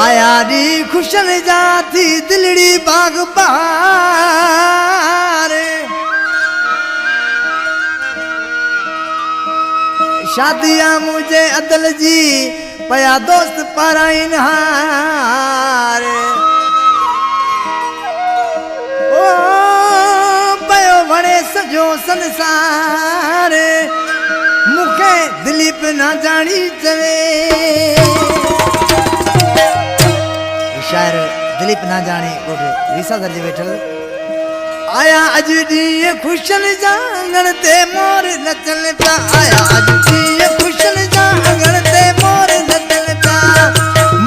आयारी खुशन जाती दिलड़ी बाग बहार शादियां मुझे अदल जी पया दोस्त पाराइन हार ओ पयो वणे सजो संसार मुखे दिलीप ना जानी चवे शायर दिलीप ना जाने कोठे रीसा दर्जे बैठल आया अज दी खुशन जांगण ते मोर नचन पा आया अज दी खुशन जांगण ते मोर नचन पा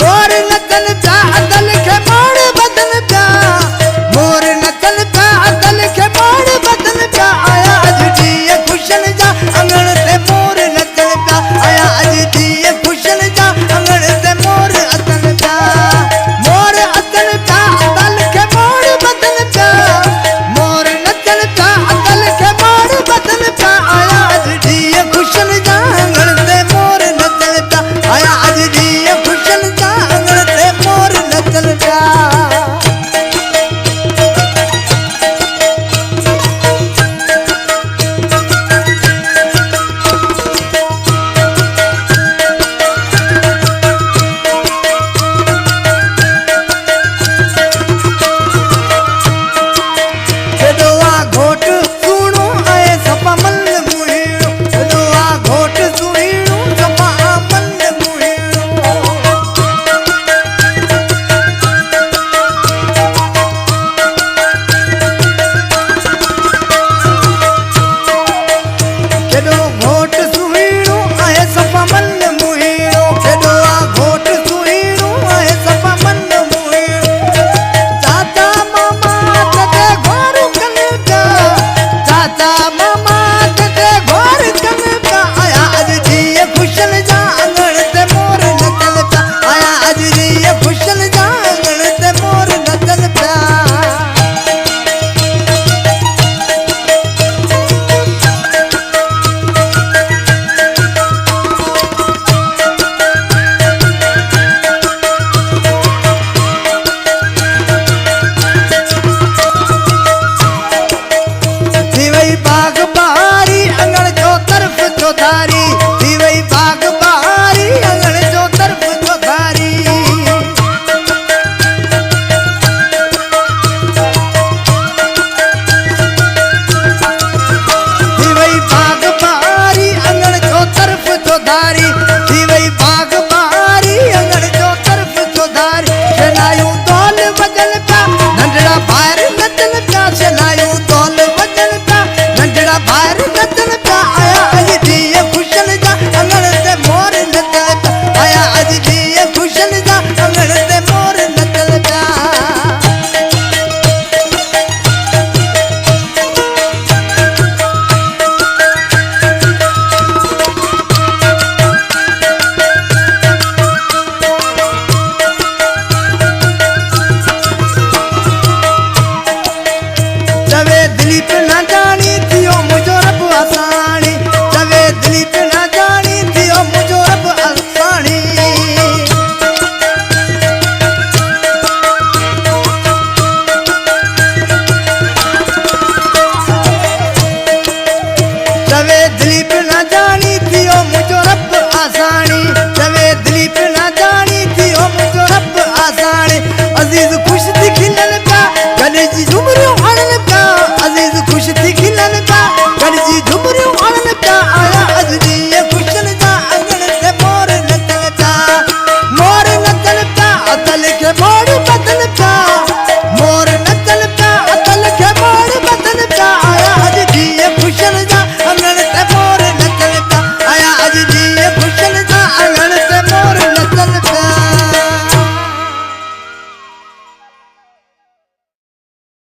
मोर नचन पा अदल के मोर बदन पा मोर नचन पा अदल के मोर बदन पा आया अज दी खुशन जांगण ते मोर नचन पा आया अज दी खुशन जांगण ते मोर अदन पा मोर अदल पा अदल के मोर बदन पा मोर नचन पा अदल के मोर बदन पा आया अज दी खुशन जांगण ते मोर नचन पा आया अज दी खुशन जांगण ते मोर नचन पा दारी